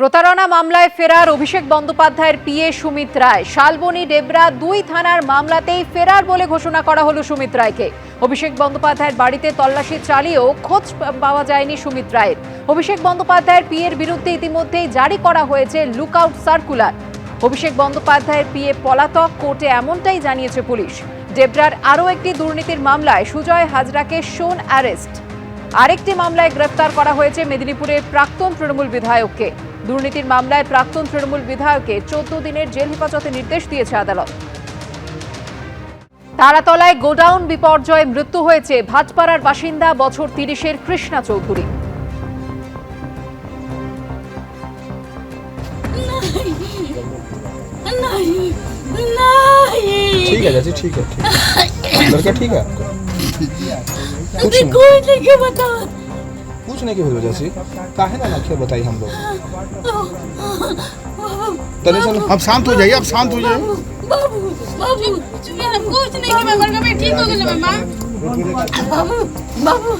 প্রতারণা মামলায় ফেরার অভিষেক বন্দ্যোপাধ্যায়ের পিএ সুমিত রায়। শালবনী ডেবরা ২ থানার মামলাতেই ফেরার বলে ঘোষণা করা হলো সুমিত রায়কে। অভিষেক বন্দ্যোপাধ্যায়ের বাড়িতে তল্লাশি চালিয়েও খোঁজ পাওয়া যায়নি সুমিত রায়ের। অভিষেক বন্দ্যোপাধ্যায়ের পিএর বিরুদ্ধে ইতিমধ্যেই জারি করা হয়েছে লুকআউট সার্কুলার। অভিষেক বন্দ্যোপাধ্যায়ের পিএ পলাতক, কোর্টে এমনটাই জানিয়েছে পুলিশ। ডেবরার আরও একটি দুর্নীতির মামলায় সুজয় হাজরাকে শোন অ্যারেস্ট। আরেকটি মামলায় গ্রেফতার করা হয়েছে মেদিনীপুরের প্রাক্তন তৃণমূল বিধায়ককে। দুর্নীতির মামলায় প্রাক্তন তৃণমূল বিধায়ককে 14 দিনের জেল হেফাজতে নির্দেশ দিয়েছে আদালত। তারাতলায় গোডাউন বিপর্যয়ে মৃত্যু হয়েছে ভাটপাড়ার বাসিন্দা বছর 30-এর কৃষ্ণা চৌধুরী। ठीक है चाची, ठीक है, लड़का ठीक है आपका? पूछने की वजह से काहे ना लक्ष्य बताइए हम लोग। टेंशन अब शांत हो जाइए, अब शांत हो जाइए। बाबू बाबू हम कुछ नहीं कि मैं कभी ठीक हो गया मां। बाबू बाबू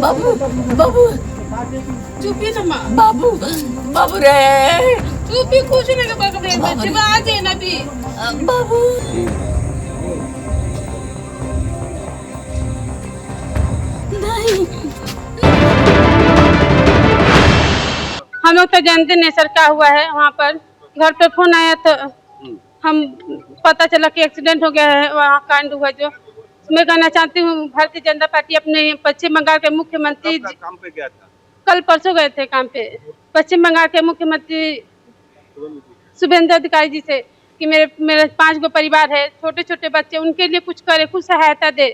बाबू बाबू चुप ही ना मां। बाबू बाबू रे चुप ही, कुछ नहीं कि कभी बच्चे आ जाए ना भी बाबू। नहीं हम लोग तो जानते नहीं सर क्या हुआ है। वहाँ पर घर पे फोन आया तो हम पता चला कि एक्सीडेंट हो गया है, वहाँ कांड हुआ। जो मैं कहना चाहती हूँ, भारतीय जनता पार्टी अपने पश्चिम बंगाल के मुख्यमंत्री काम पे गया था, कल परसों गए थे काम पे, पश्चिम बंगाल के मुख्यमंत्री शुभेंदु अधिकारी जी से कि मेरे 5 गो परिवार है, छोटे छोटे बच्चे, उनके लिए कुछ करे, कुछ सहायता दे।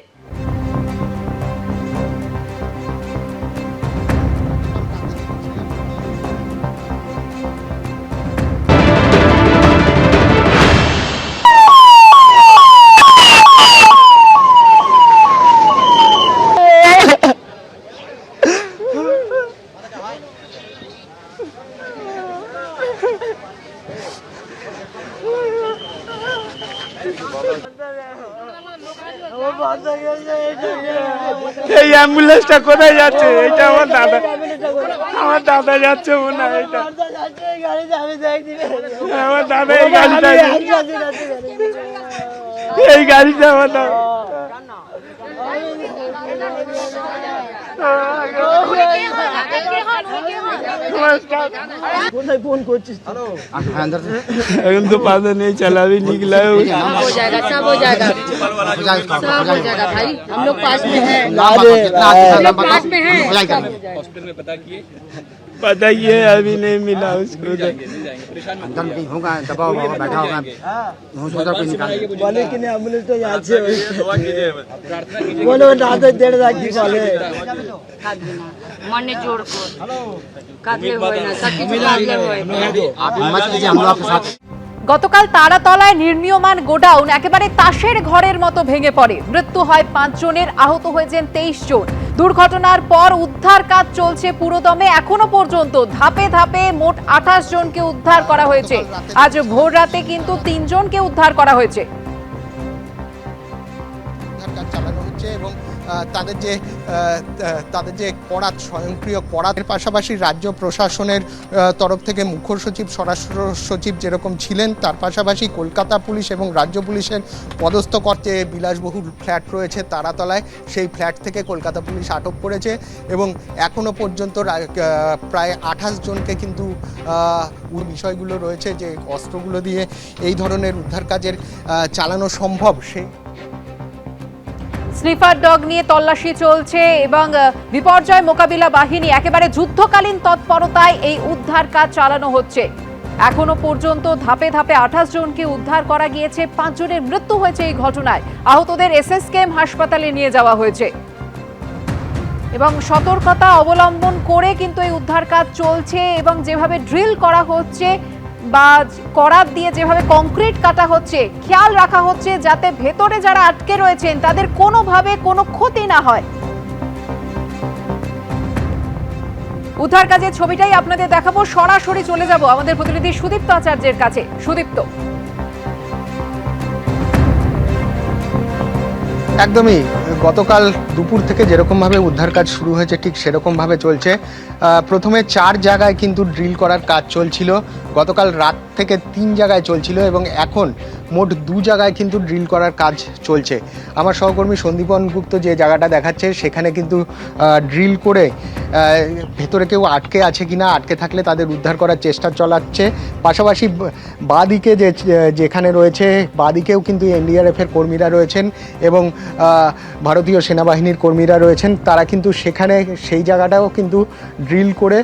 এই অ্যাম্বুলেন্সটা কোথায় যাচ্ছে? এটা আমার দাদা যাচ্ছে মনে হয়। এটা আমার দাদা এই গাড়িটা আমার দাদা। फोन कोचिस এখন তো पता नहीं चला, भी निकला है। हो जाएगा, सब हो जाएगा, सब हो जाएगा भाई। हम लोग पास में हैं, पास में हैं। हॉस्पिटल में पता किए, पता ये अभी नहीं मिला उसको। होगा दबाव बैठा होगा, सोचा कोई निकाल बोले कि नहीं एम्बुलेंस तो यहाँ से दुआ कीजिए, प्रार्थना कीजिए। बोले रात 1.5 लाख की बोले मने जोड़ को काटले होय ना, सब কিছু কাটলে होय। आप हिम्मत कीजिए, हम लोग आपके साथ। গতকাল তারাতলায় নির্মীয়মান গোডাউন একেবারে তাসের ঘরের মতো ভেঙে পড়ে। মৃত্যু হয় 5 জনের, আহত হয়েছেন 23 জন। দুর্ঘটনার পর উদ্ধার কাজ চলছে পুরোদমে। এখনো পর্যন্ত ধাপে ধাপে মোট 28 জনকে উদ্ধার করা হয়েছে। আজ ভোর রাতে কিন্তু 3 জনকে উদ্ধার করা হয়েছে। চালানো হচ্ছে এবং তাদের যে করাত, স্বয়ংক্রিয় করাতের পাশাপাশি রাজ্য প্রশাসনের তরফ থেকে মুখ্য সচিব, স্বরাষ্ট্র সচিব যেরকম ছিলেন, তার পাশাপাশি কলকাতা পুলিশ এবং রাজ্য পুলিশের পদস্থ করতে বিলাসবহুল ফ্ল্যাট রয়েছে তারাতলায়, সেই ফ্ল্যাট থেকে কলকাতা পুলিশ আটক করেছে এবং এখনও পর্যন্ত প্রায় 28 জনকে কিন্তু বিষয়গুলো রয়েছে যে অস্ত্রগুলো দিয়ে এই ধরনের উদ্ধার কাজের চালানো সম্ভব। সেই স্নিফার ডগ নিয়ে তল্লাশি চলছে এবং বিপর্যয় মোকাবিলা বাহিনী একেবারে যুদ্ধকালীন তৎপরতায় এই উদ্ধার কাজ চালানো হচ্ছে। এখনো পর্যন্ত ধাপে ধাপে 28 জনকে উদ্ধার করা গিয়েছে। 5 জনের মৃত্যু হয়েছে এই ঘটনায়। আহতদের এসএসকেএম হাসপাতালে নিয়ে যাওয়া হয়েছে এবং সতর্কতা অবলম্বন করে কিন্তু এই উদ্ধার কাজ চলছে এবং যেভাবে ড্রিল করা হচ্ছে বা করাত দিয়ে যেভাবে কংক্রিট কাটা হচ্ছে, খেয়াল রাখা হচ্ছে যাতে ভেতরে যারা আটকে রয়েছেন তাদের কোনোভাবে কোনো ক্ষতি না হয়। উদ্ধার কাজের ছবিটাই আপনাদের দেখাবো। সরাসরি চলে যাব আমাদের প্রতিনিধি সুদীপ্ত আচার্যের কাছে। সুদীপ্ত। একদমই গতকাল দুপুর থেকে যেরকমভাবে উদ্ধার কাজ শুরু হয়েছে ঠিক সেরকমভাবে চলছে। প্রথমে 4 জায়গায় কিন্তু ড্রিল করার কাজ চলছিল, গতকাল রাত থেকে 3 জায়গায় চলছিল এবং এখন মোট 2 জায়গায় কিন্তু ড্রিল করার কাজ চলছে। আমার সহকর্মী সন্দীপন গুপ্ত যে জায়গাটা দেখাচ্ছে সেখানে কিন্তু ড্রিল করে ভেতরে কেউ আটকে আছে কিনা, আটকে থাকলে তাদের উদ্ধার করার চেষ্টা চালাচ্ছে। পাশাপাশি বাঁদিকে যেখানে রয়েছে বাঁদিকেও কিন্তু এনডিআরএফের কর্মীরা রয়েছেন এবং ভারতীয় সেনাবাহিনীর কর্মীরা রয়েছেন, তারা কিন্তু সেখানে সেই জায়গাটাও কিন্তু ড্রিল করে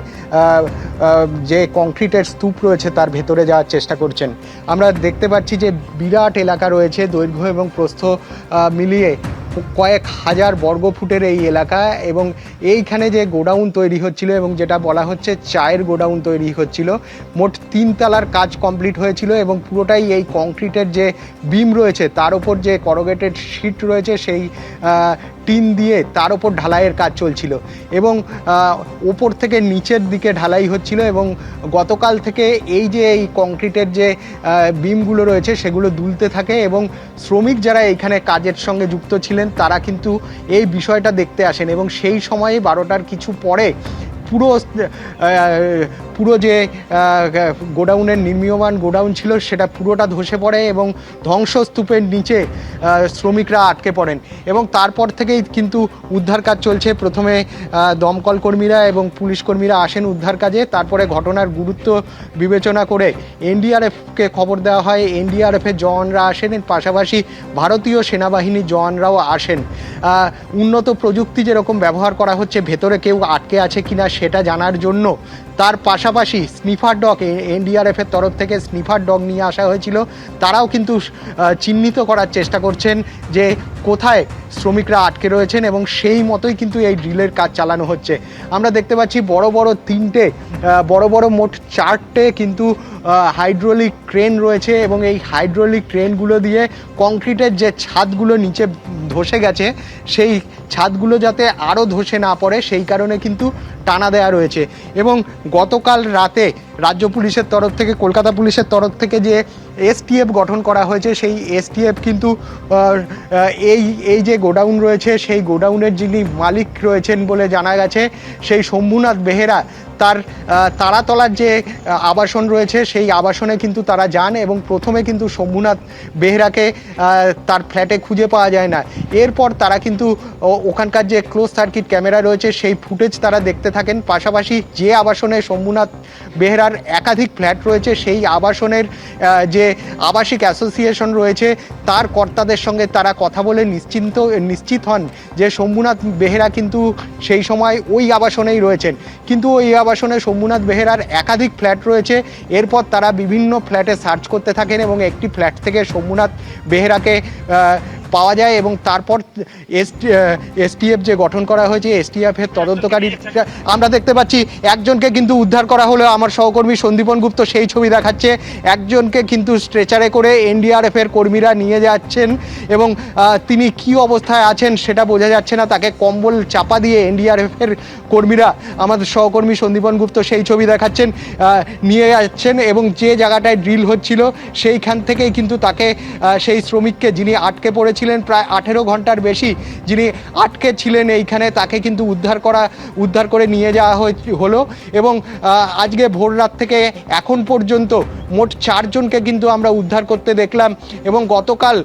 যে কংক্রিটের স্তূপ রয়েছে তার ভেতরে যাওয়ার চেষ্টা করছেন। আমরা দেখতে পাচ্ছি যে বিরাট এলাকা রয়েছে, দৈর্ঘ্য এবং প্রস্থ মিলিয়ে কয়েক হাজার বর্গফুটের এই এলাকা এবং এইখানে যে গোডাউন তৈরি হচ্ছিল এবং যেটা বলা হচ্ছে চায়ের গোডাউন তৈরি হচ্ছিল, মোট 3 তলার কাজ কমপ্লিট হয়েছিল এবং পুরোটাই এই কংক্রিটের যে বিম রয়েছে তার ওপর যে করোগেটেড শিট রয়েছে সেই টিন দিয়ে তার ওপর ঢালাইয়ের কাজ চলছিল এবং ওপর থেকে নিচের দিকে ঢালাই হচ্ছিল এবং গতকাল থেকে এই কংক্রিটের যে বিমগুলো রয়েছে সেগুলো দুলতে থাকে এবং শ্রমিক যারা এইখানে কাজের সঙ্গে যুক্ত ছিলেন তারা কিন্তু এই বিষয়টা দেখতে আসেন এবং সেই সময়ে 12টার কিছু পরে পুরো যে গোডাউনের নির্মীয়মান গোডাউন ছিল সেটা পুরোটা ধসে পড়ে এবং ধ্বংসস্তূপের নিচে শ্রমিকরা আটকে পড়েন এবং তারপর থেকেই কিন্তু উদ্ধার কাজ চলছে। প্রথমে দমকল কর্মীরা এবং পুলিশ কর্মীরা আসেন উদ্ধার কাজে, তারপরে ঘটনার গুরুত্ব বিবেচনা করে এনডিআরএফকে খবর দেওয়া হয়, এনডিআরএফের জওয়ানরা আসেন, পাশাপাশি ভারতীয় সেনাবাহিনীর জওয়ানরাও আসেন। উন্নত প্রযুক্তি যেরকম ব্যবহার করা হচ্ছে ভেতরে কেউ আটকে আছে কিনা সেটা জানার জন্য, তার পাশাপাশি স্নিফার ডগ এনডিআরএফের তরফ থেকে স্নিফার ডগ নিয়ে আসা হয়েছিল, তারাও কিন্তু চিহ্নিত করার চেষ্টা করছেন যে কোথায় শ্রমিকরা আটকে রয়েছেন এবং সেই মতোই কিন্তু এই ড্রিলের কাজ চালানো হচ্ছে। আমরা দেখতে পাচ্ছি বড় বড় মোট 4টে কিন্তু হাইড্রোলিক ক্রেন রয়েছে এবং এই হাইড্রোলিক ক্রেনগুলো দিয়ে কংক্রিটের যে ছাদগুলো নিচে ধসে গেছে সেই ছাদগুলো যাতে আরও ধসে না পড়ে সেই কারণে কিন্তু টানা দেয়া রয়েছে এবং গতকাল রাতে রাজ্য পুলিশের তরফ থেকে, কলকাতা পুলিশের তরফ থেকে যে এসটিএফ গঠন করা হয়েছে সেই এসটিএফ কিন্তু এই যে গোডাউন রয়েছে সেই গোডাউনের যিনি মালিক রয়েছেন বলে জানা গেছে সেই শম্ভুনাথ বেহেরা, তার তারাতলার যে আবাসন রয়েছে সেই আবাসনে কিন্তু তারা যান এবং প্রথমে কিন্তু শম্ভুনাথ বেহেরাকে তার ফ্ল্যাটে খুঁজে পাওয়া যায় না। এরপর তারা কিন্তু ওখানকার যে ক্লোজ সার্কিট ক্যামেরা রয়েছে সেই ফুটেজ তারা দেখতে থাকেন। পাশাপাশি যে আবাসনে শম্ভুনাথ বেহেরার একাধিক ফ্ল্যাট রয়েছে সেই আবাসনের যে আবাসিক অ্যাসোসিয়েশন রয়েছে তার কর্তাদের সঙ্গে তারা কথা বলে নিশ্চিত হন যে শম্ভুনাথ বেহেরা কিন্তু সেই সময় ওই আবাসনেই রয়েছেন, কিন্তু ওই আবাসনে শম্ভুনাথ বেহেরার একাধিক ফ্ল্যাট রয়েছে। এরপর তারা বিভিন্ন ফ্ল্যাটে সার্চ করতে থাকেন এবং একটি ফ্ল্যাট থেকে শম্ভুনাথ বেহেরাকে পাওয়া যায় এবং তারপর এসটিএফ যে গঠন করা হয়েছে এসটিএফের তদন্তকারী আমরা দেখতে পাচ্ছি একজনকে কিন্তু উদ্ধার করা হলো। আমার সহকর্মী সন্দীপন গুপ্ত সেই ছবি দেখাচ্ছে, একজনকে কিন্তু স্ট্রেচারে করে এনডিআরএফের কর্মীরা নিয়ে যাচ্ছেন এবং তিনি কি অবস্থায় আছেন সেটা বোঝা যাচ্ছে না, তাকে কম্বল চাপা দিয়ে এনডিআরএফের কর্মীরা, আমাদের সহকর্মী সন্দীপন গুপ্ত সেই ছবি দেখাচ্ছেন, নিয়ে যাচ্ছেন এবং যে জায়গাটায় ড্রিল হচ্ছিল সেইখান থেকেই কিন্তু তাকে সেই শ্রমিককে যিনি আটকে পড়েছিলেন প্রায় 18 ঘন্টার বেশি যিনি আটকে ছিলেন এইখানে, তাকে কিন্তু উদ্ধার করে নিয়ে যাওয়া হলো এবং আজকে ভোর রাত থেকে এখন পর্যন্ত মোট 4 জনকে কিন্তু আমরা উদ্ধার করতে দেখলাম এবং গতকাল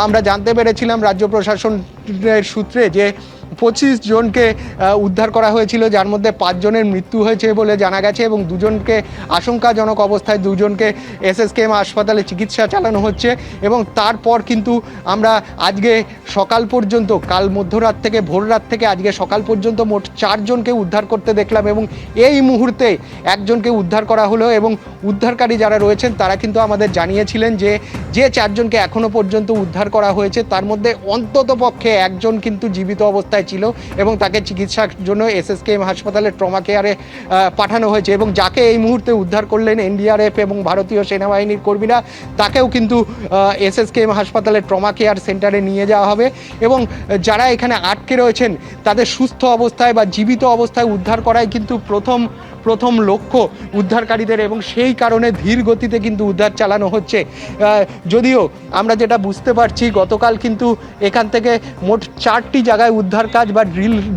আমরা জানতে পেরেছিলাম রাজ্য প্রশাসনের সূত্রে যে 25 জনকে উদ্ধার করা হয়েছিল, যার মধ্যে 5 জনের মৃত্যু হয়েছে বলে জানা গেছে এবং 2 জনকে আশঙ্কাজনক অবস্থায় 2 জনকে এসএসকেএম হাসপাতালে চিকিৎসা চালানো হচ্ছে এবং তারপর কিন্তু আমরা আজকে সকাল পর্যন্ত, কাল মধ্যরাত থেকে ভোর রাত থেকে আজকে সকাল পর্যন্ত মোট 4 জনকে উদ্ধার করতে দেখলাম এবং এই মুহূর্তে একজনকে উদ্ধার করা হলো এবং উদ্ধারকারী যারা রয়েছেন তারা কিন্তু আমাদের জানিয়েছিলেন যে 4 জনকে এখনো পর্যন্ত উদ্ধার করা হয়েছে তার মধ্যে অন্তত পক্ষে একজন কিন্তু জীবিত অবস্থায় ছিল এবং তাকে চিকিৎসার জন্য এসএসকেএম হাসপাতালে ট্রমা কেয়ারে পাঠানো হয়েছে এবং যাকে এই মুহূর্তে উদ্ধার করলেন এনডিআরএফ এবং ভারতীয় সেনাবাহিনীর কর্মীরা তাকেও কিন্তু এসএসকেএম হাসপাতালে ট্রমা কেয়ার সেন্টারে নিয়ে যাওয়া হবে এবং যারা এখানে আটকে রয়েছেন তাদের সুস্থ অবস্থায় বা জীবিত অবস্থায় উদ্ধার করাই কিন্তু প্রথম প্রথম লক্ষ্য উদ্ধারকারীদের, এবং সেই কারণে ধীর গতিতে কিন্তু উদ্ধার চালানো হচ্ছে। যদিও আমরা যেটা বুঝতে পারছি, গতকাল কিন্তু এখান থেকে মোট 4টি জায়গায় উদ্ধার কাজ বা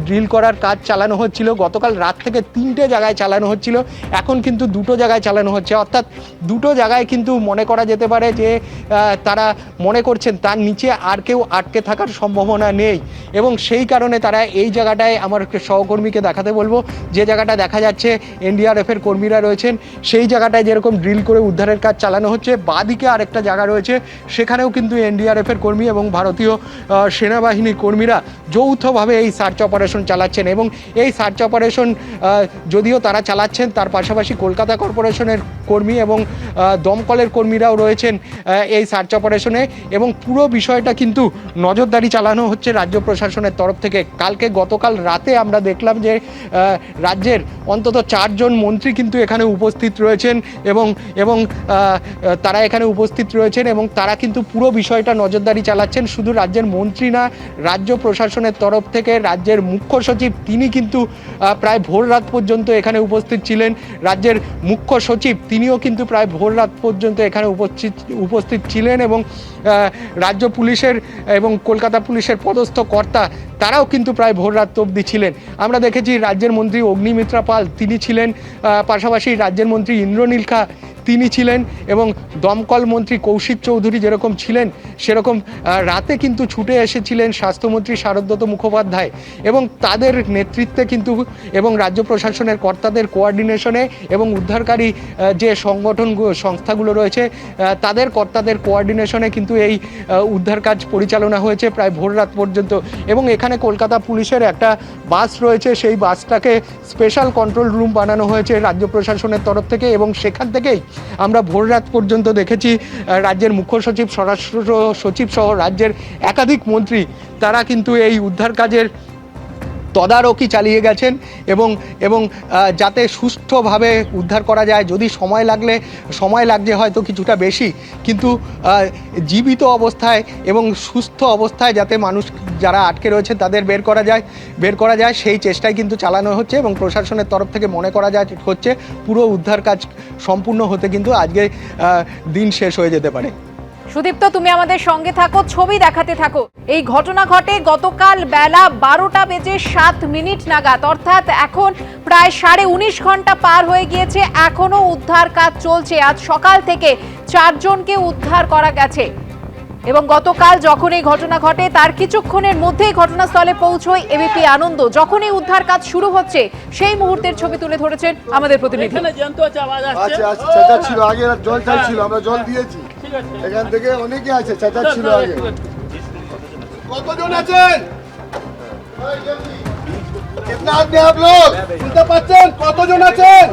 ড্রিল করার কাজ চালানো হচ্ছিল। গতকাল রাত থেকে 3টে জায়গায় চালানো হচ্ছিল, এখন কিন্তু 2টো জায়গায় চালানো হচ্ছে। অর্থাৎ 2টো জায়গায় কিন্তু মনে করা যেতে পারে যে তারা মনে করছেন তার নিচে আর কেউ আটকে থাকার সম্ভাবনা নেই, এবং সেই কারণে তারা এই জায়গাটায়, আমার সহকর্মীকে দেখাতে বলবো, যে জায়গাটা দেখা যাচ্ছে এনডিআরএফের কর্মীরা রয়েছেন, সেই জায়গাটায় যেরকম ড্রিল করে উদ্ধারের কাজ চালানো হচ্ছে, বাঁদিকে আরেকটা জায়গা রয়েছে, সেখানেও কিন্তু এনডিআরএফের কর্মী এবং ভারতীয় সেনাবাহিনীর কর্মীরা যৌথভাবে এই সার্চ অপারেশন চালাচ্ছেন। এবং এই সার্চ অপারেশন যদিও তারা চালাচ্ছেন, তার পাশাপাশি কলকাতা কর্পোরেশনের কর্মী এবং দমকলের কর্মীরাও রয়েছেন এই সার্চ অপারেশনে, এবং পুরো বিষয়টা কিন্তু নজরদারি চালানো হচ্ছে রাজ্য প্রশাসনের তরফ থেকে। গতকাল রাতে আমরা দেখলাম যে রাজ্যের অন্তত 4জন মন্ত্রী কিন্তু এখানে উপস্থিত রয়েছেন, এবং তারা এখানে উপস্থিত রয়েছেন এবং তারা কিন্তু পুরো বিষয়টা নজরদারি চালাচ্ছেন। শুধু রাজ্যের মন্ত্রী না, রাজ্য প্রশাসনের তরফ থেকে রাজ্যের মুখ্য সচিব, তিনি কিন্তু প্রায় ভোর রাত পর্যন্ত এখানে উপস্থিত ছিলেন। রাজ্যের মুখ্য সচিব তিনিও কিন্তু প্রায় ভোর রাত পর্যন্ত এখানে উপস্থিত ছিলেন, এবং রাজ্য পুলিশের এবং কলকাতা পুলিশের পদস্থ কর্তা তারাও কিন্তু প্রায় ভোর রাত অবধি ছিলেন। আমরা দেখেছি রাজ্যের মন্ত্রী অগ্নিমিত্রা পাল তিনি ছিলেন, পাশাপাশি রাজ্যের মন্ত্রী ইন্দ্রনীল খা তিনি ছিলেন, এবং দমকল মন্ত্রী কৌশিক চৌধুরী যেরকম ছিলেন, সেরকম রাতে কিন্তু ছুটে এসেছিলেন স্বাস্থ্যমন্ত্রী শারদত্ত মুখোপাধ্যায়, এবং তাদের নেতৃত্বে কিন্তু, এবং রাজ্য প্রশাসনের কর্তাদের কোঅর্ডিনেশনে এবং উদ্ধারকারী যে সংস্থাগুলো রয়েছে তাদের কর্তাদের কোঅর্ডিনেশনে কিন্তু এই উদ্ধার কাজ পরিচালনা হয়েছে প্রায় ভোর রাত পর্যন্ত। এবং এখানে কলকাতা পুলিশের একটা বাস রয়েছে, সেই বাসটাকে স্পেশাল কন্ট্রোল রুম বানানো হয়েছে রাজ্য প্রশাসনের তরফ থেকে, এবং সেখান থেকেই আমরা ভোর রাত পর্যন্ত দেখেছি রাজ্যের মুখ্য সচিব, স্বরাষ্ট্র সচিব সহ রাজ্যের একাধিক মন্ত্রী তারা কিন্তু এই উদ্ধার কাজের তদারকি চালিয়ে গেছেন, এবং যাতে সুষ্ঠুভাবে উদ্ধার করা যায়। যদি সময় লাগছে হয়তো কিছুটা বেশি, কিন্তু জীবিত অবস্থায় এবং সুস্থ অবস্থায় যাতে মানুষ যারা আটকে রয়েছে তাদের বের করা যায় সেই চেষ্টাই কিন্তু চালানো হচ্ছে, এবং প্রশাসনের তরফ থেকে মনে করা হচ্ছে পুরো উদ্ধার কাজ সম্পূর্ণ হতে কিন্তু আজকে দিন শেষ হয়ে যেতে পারে। সুদীপ্ত, তুমি আমাদের সঙ্গে থাকো, ছবি দেখাতে থাকো। এই ঘটনা ঘটে গতকাল বেলা 12:07 নাগাদ, অর্থাৎ এখন প্রায় 19.5 ঘন্টা পার হয়ে গিয়েছে, এখনো উদ্ধার কাজ চলছে। আজ সকাল থেকে 4 জনকে উদ্ধার করা গেছে, এবং গতকাল যখন এই ঘটনা ঘটে তার কিছুক্ষণের মধ্যেই ঘটনাস্থলে পৌঁছয় এবিপি আনন্দ। যখন এই উদ্ধার কাজ শুরু হচ্ছে সেই মুহূর্তের ছবি তুলে ধরেছেন আমাদের প্রতিনিধি। ছিল আগে জল চাইছিল, আমরা জল দিয়েছি, এখান থেকে অনেকে আছে, চেঁচাচ্ছিল আগে। কতজন আছেন? कितना आदमी आप लोग শুনতে পাচ্ছেন? কতজন আছেন?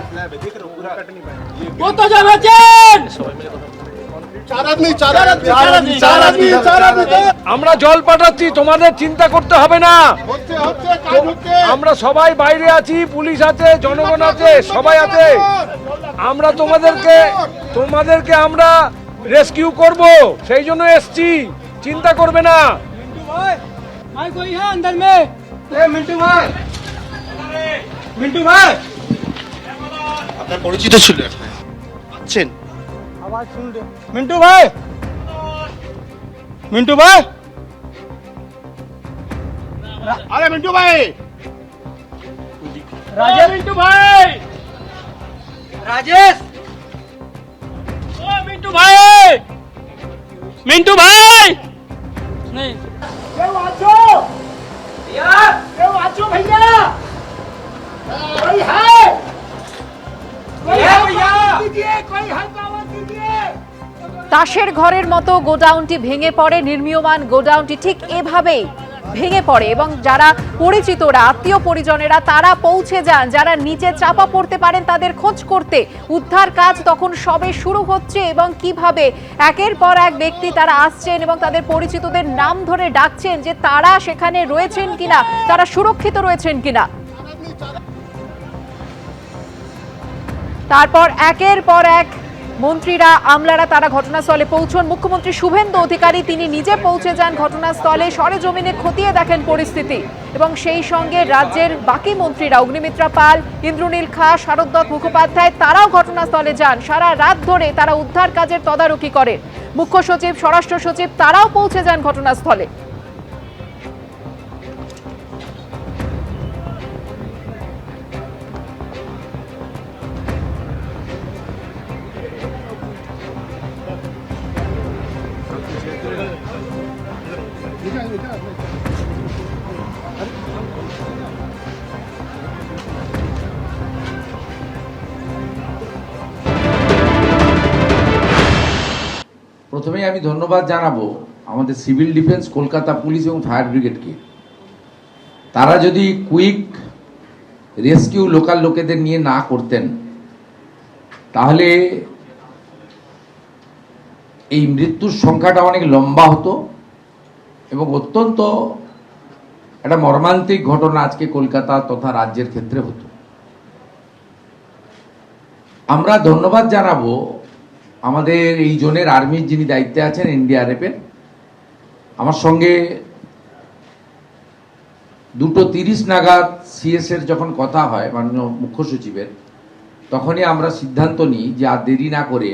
কতজন আছেন? আমরা জল পাঠাচ্ছি, তোমাদের চিন্তা করতে হবে না। আমরা সবাই বাইরে আছি, পুলিশ আছে, জনগণ আছে, সবাই আছে। আমরা তোমাদেরকে আমরা রেস্কিউ করব, সেই জন্য এসছি, চিন্তা করবে না। মিন্টু ভাই আপনার পরিচিত ছিল আছেন? আওয়াজ শুনলে মিন্টু ভাই, আরে মিন্টু ভাই, রাজেশ, রাজেশ, মিন্টু ভাই नहीं কেউ আছো? কেউ আছো भैया? कोई है? कोई है भैया? कोई है तो आवाज दीजिए। তাসের ঘরের মতো গোডাউনটি ভেঙে পড়ে, নির্মীয়মান গোডাউনটি ঠিক এভাবেই ভেঙে পড়ে, এবং যারা পরিচিতরা, আত্মীয় পরিজনেরা তারা পৌঁছে যান, যারা নিচে চাপা পড়তে পারেন তাদের খোঁজ করতে। উদ্ধার কাজ তখন সবে শুরু হচ্ছে, এবং কিভাবে একের পর এক ব্যক্তি তারা আসছেন এবং তাদের পরিচিতদের নাম ধরে ডাকছেন যে তারা সেখানে রয়েছেন কিনা, তারা সুরক্ষিত রয়েছেন কিনা। তারপর একের পর এক মন্ত্রীরা আমলারা তারা ঘটনাস্থলে পৌঁছন। মুখ্যমন্ত্রী শুভেন্দু অধিকারী তিনি নিজে পৌঁছে যান ঘটনাস্থলে, সরেজমিনে খতিয়ে দেখেন পরিস্থিতি এবং সেই সঙ্গে রাজ্যের বাকি মন্ত্রীরা অগ্নিমিত্রা পাল, ইন্দ্রনীল খা, শারদ মুখোপাধ্যায় তারাও ঘটনাস্থলে যান। সারা রাত ধরে তারা উদ্ধার কাজের তদারকি করেন। মুখ্য সচিব, স্বরাষ্ট্র সচিব তারাও পৌঁছে যান ঘটনাস্থলে। প্রথমেই আমি ধন্যবাদ জানাবো আমাদের সিভিল ডিফেন্স, কলকাতা পুলিশ এবং ফায়ার ব্রিগেডকে। তারা যদি কুইক রেস্কিউ লোকাল লোকেদের নিয়ে না করতেন তাহলে এই মৃত্যুর সংখ্যাটা অনেক লম্বা হতো এবং অত্যন্ত একটা মর্মান্তিক ঘটনা আজকে কলকাতা তথা রাজ্যের ক্ষেত্রে হতো। আমরা ধন্যবাদ জানাবো আমাদের এই জোনের আর্মির যিনি দায়িত্বে আছেন এনডিআরএফের। আমার সঙ্গে 2:30 নাগাদ সিএসের যখন কথা হয় মাননীয় মুখ্য সচিবের, তখনই আমরা সিদ্ধান্ত নিই যে আর দেরি না করে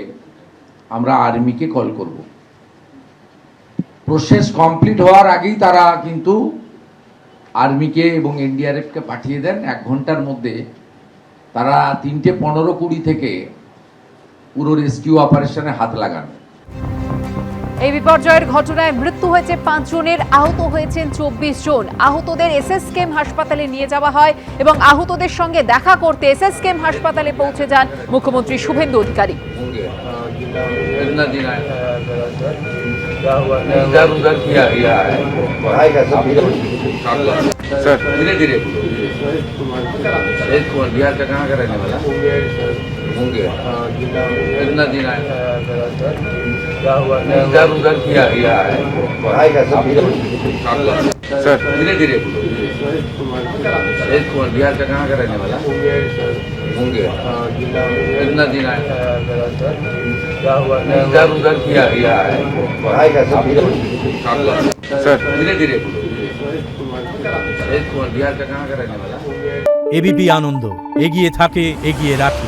আমরা আর্মিকে কল করব। প্রসেস কমপ্লিট হওয়ার আগেই তারা কিন্তু আর্মিকে এবং এনডিআরএফকে পাঠিয়ে দেন। 1 ঘন্টার মধ্যে তারা 3:15-20 থেকে পুরো রেস্কিউ অপারেশনে হাত লাগান। এই বিপর্যয়ের ঘটনায় মৃত্যু হয়েছে 5 জনের, আহত হয়েছেন 24 জন। আহতদের এসএসকেএম হাসপাতালে নিয়ে যাওয়া হয় এবং আহতদের সঙ্গে দেখা করতে এসএসকেএম হাসপাতালে পৌঁছে যান মুখ্যমন্ত্রী শুভেন্দু অধিকারী। धीरे धीरे बिहार का कहाँ का रहने वाला होंगे इतना दिन आए उधर किया है धीरे धीरे बिहार का कहाँ का रहने वाला होंगे इतना दिन आए उधर किया है धीरे धीरे बिहार का कहाँ का रहने वाला। एबीपी आनंद एगिए थाके एगिए राखे।